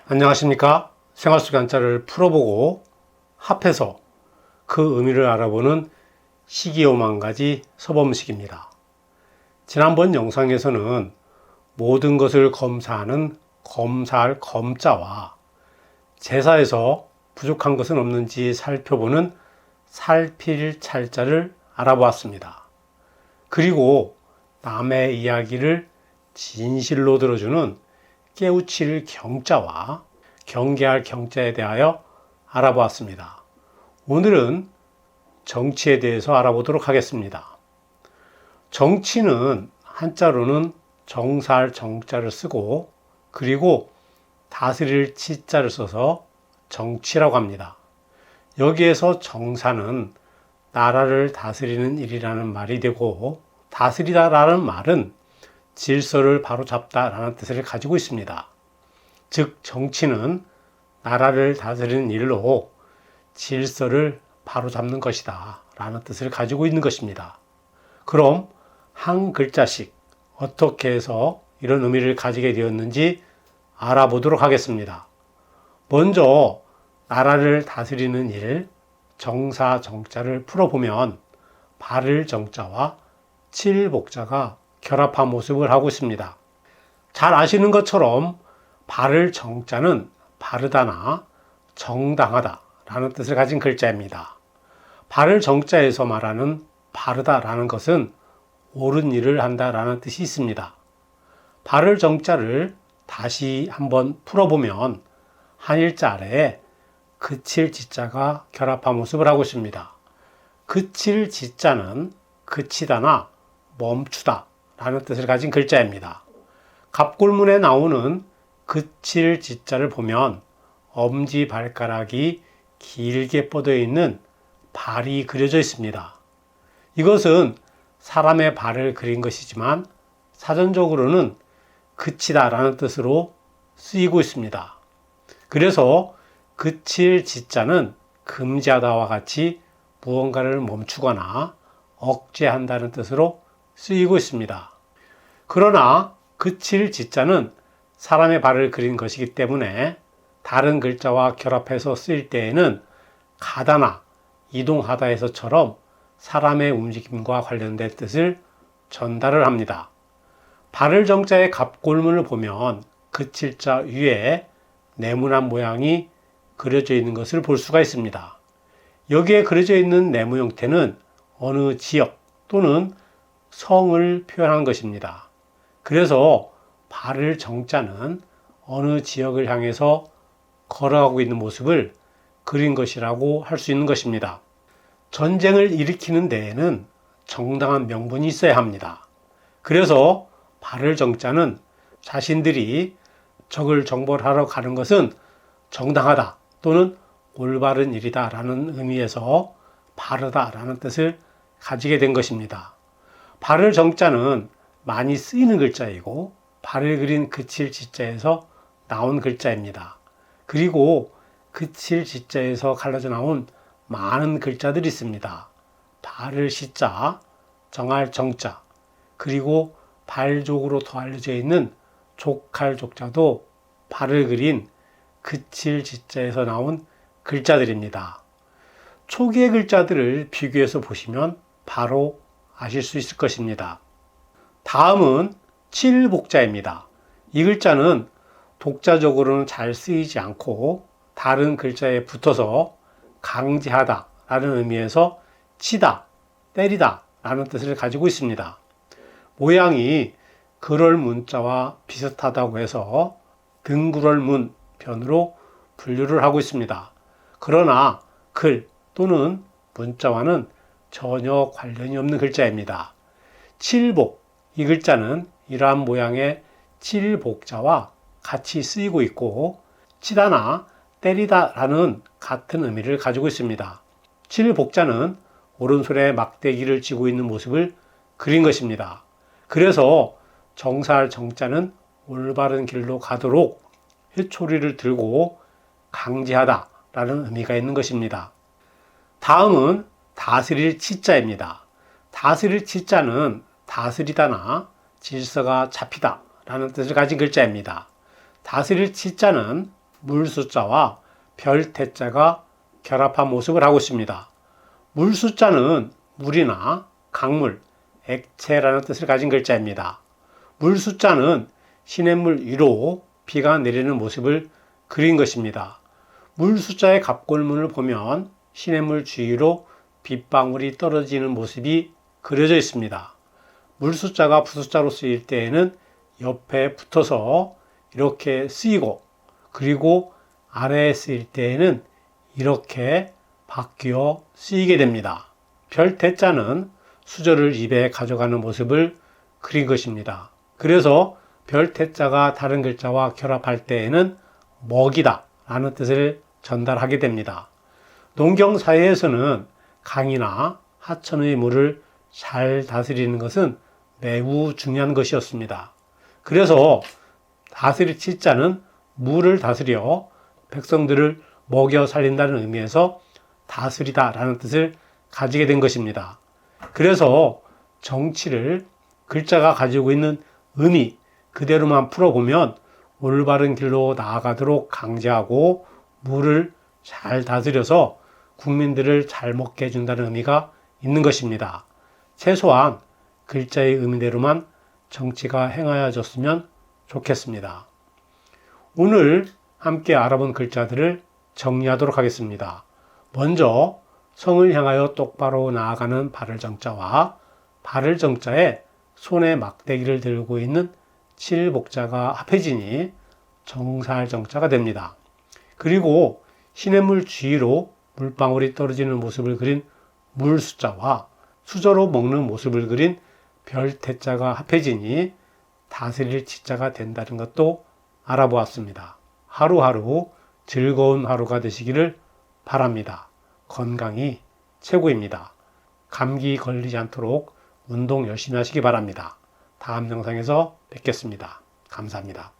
안녕하십니까? 생활 속 한자를 풀어보고 합해서 그 의미를 알아보는 시기오만가지 서범식입니다. 지난번 영상에서는 모든 것을 검사하는 검사할 검자와 제사에서 부족한 것은 없는지 살펴보는 살필 찰자를 알아보았습니다. 그리고 남의 이야기를 진실로 들어주는 깨우칠 경자와 경계할 경자에 대하여 알아보았습니다. 오늘은 정치에 대해서 알아보도록 하겠습니다. 정치는 한자로는 정사할 정자를 쓰고 그리고 다스릴 치자를 써서 정치라고 합니다. 여기에서 정사는 나라를 다스리는 일이라는 말이 되고 다스리다라는 말은 질서를 바로잡다라는 뜻을 가지고 있습니다. 즉 정치는 나라를 다스리는 일로 질서를 바로잡는 것이다 라는 뜻을 가지고 있는 것입니다. 그럼 한 글자씩 어떻게 해서 이런 의미를 가지게 되었는지 알아보도록 하겠습니다. 먼저 나라를 다스리는 일, 정사 정자를 풀어보면 바를 정자와 칠복자가 결합한 모습을 하고 있습니다. 잘 아시는 것처럼 바를 정자는 바르다나 정당하다 라는 뜻을 가진 글자입니다. 바를 정자에서 말하는 바르다 라는 것은 옳은 일을 한다 라는 뜻이 있습니다. 바를 정자를 다시 한번 풀어보면 한일자 아래에 그칠 지자가 결합한 모습을 하고 있습니다. 그칠 지자는 그치다나 멈추다 라는 뜻을 가진 글자입니다. 갑골문에 나오는 그칠 지자를 보면 엄지발가락이 길게 뻗어 있는 발이 그려져 있습니다. 이것은 사람의 발을 그린 것이지만 사전적으로는 그치다 라는 뜻으로 쓰이고 있습니다. 그래서 그칠 지자는 금지하다와 같이 무언가를 멈추거나 억제한다는 뜻으로 쓰이고 있습니다. 그러나 그칠 지자는 사람의 발을 그린 것이기 때문에 다른 글자와 결합해서 쓰일 때에는 가다나 이동하다에서처럼 사람의 움직임과 관련된 뜻을 전달을 합니다. 발을 정자의 갑골문을 보면 그칠자 위에 네모난 모양이 그려져 있는 것을 볼 수가 있습니다. 여기에 그려져 있는 네모 형태는 어느 지역 또는 성을 표현한 것입니다. 그래서 발을 정자는 어느 지역을 향해서 걸어가고 있는 모습을 그린 것이라고 할 수 있는 것입니다. 전쟁을 일으키는 데에는 정당한 명분이 있어야 합니다. 그래서 발을 정자는 자신들이 적을 정벌하러 가는 것은 정당하다 또는 올바른 일이다 라는 의미에서 바르다 라는 뜻을 가지게 된 것입니다. 발을 정자는 많이 쓰이는 글자이고 발을 그린 그칠 지자에서 나온 글자입니다. 그리고 그칠 지자에서 갈라져 나온 많은 글자들이 있습니다. 발을 시자, 정할 정자, 그리고 발족으로 더 알려져 있는 족할 족자도 발을 그린 그칠 지자에서 나온 글자들입니다. 초기의 글자들을 비교해서 보시면 바로 아실 수 있을 것입니다. 다음은 칠복자입니다. 이 글자는 독자적으로는 잘 쓰이지 않고 다른 글자에 붙어서 강제하다 라는 의미에서 치다, 때리다 라는 뜻을 가지고 있습니다. 모양이 그럴 문자와 비슷하다고 해서 등구럴문 변으로 분류를 하고 있습니다. 그러나 글 또는 문자와는 전혀 관련이 없는 글자입니다. 칠복, 이 글자는 이러한 모양의 칠복자와 같이 쓰이고 있고 치다나 때리다 라는 같은 의미를 가지고 있습니다. 칠복자는 오른손에 막대기를 쥐고 있는 모습을 그린 것입니다. 그래서 정사할 정자는 올바른 길로 가도록 회초리를 들고 강제하다 라는 의미가 있는 것입니다. 다음은 다스릴 치자입니다. 다스릴 치자는 다스리다나 질서가 잡히다 라는 뜻을 가진 글자입니다. 다스릴 치자는 물 숫자와 별 태자가 결합한 모습을 하고 있습니다. 물 숫자는 물이나 강물, 액체라는 뜻을 가진 글자입니다. 물 숫자는 시냇물 위로 비가 내리는 모습을 그린 것입니다. 물 숫자의 갑골문을 보면 시냇물 주위로 빗방울이 떨어지는 모습이 그려져 있습니다. 물 숫자가 부숫자로 쓰일 때에는 옆에 붙어서 이렇게 쓰이고, 그리고 아래에 쓰일 때에는 이렇게 바뀌어 쓰이게 됩니다. 별 태자는 수저를 입에 가져가는 모습을 그린 것입니다. 그래서 별 태자가 다른 글자와 결합할 때에는 먹이다 라는 뜻을 전달하게 됩니다. 농경 사회에서는 강이나 하천의 물을 잘 다스리는 것은 매우 중요한 것이었습니다. 그래서 다스릴 치자는 물을 다스려 백성들을 먹여 살린다는 의미에서 다스리다 라는 뜻을 가지게 된 것입니다. 그래서 정치를 글자가 가지고 있는 의미 그대로만 풀어보면 올바른 길로 나아가도록 강제하고 물을 잘 다스려서 국민들을 잘 먹게 해준다는 의미가 있는 것입니다. 최소한 글자의 의미대로만 정치가 행하여졌으면 좋겠습니다. 오늘 함께 알아본 글자들을 정리하도록 하겠습니다. 먼저 성을 향하여 똑바로 나아가는 발을 정자와 발을 정자에 손에 막대기를 들고 있는 칠복자가 합해지니 정살 정자가 됩니다. 그리고 시냇물 주위로 물방울이 떨어지는 모습을 그린 물 숫자와 수저로 먹는 모습을 그린 별 태자가 합해지니 다스릴 치자가 된다는 것도 알아보았습니다. 하루하루 즐거운 하루가 되시기를 바랍니다. 건강이 최고입니다. 감기 걸리지 않도록 운동 열심히 하시기 바랍니다. 다음 영상에서 뵙겠습니다. 감사합니다.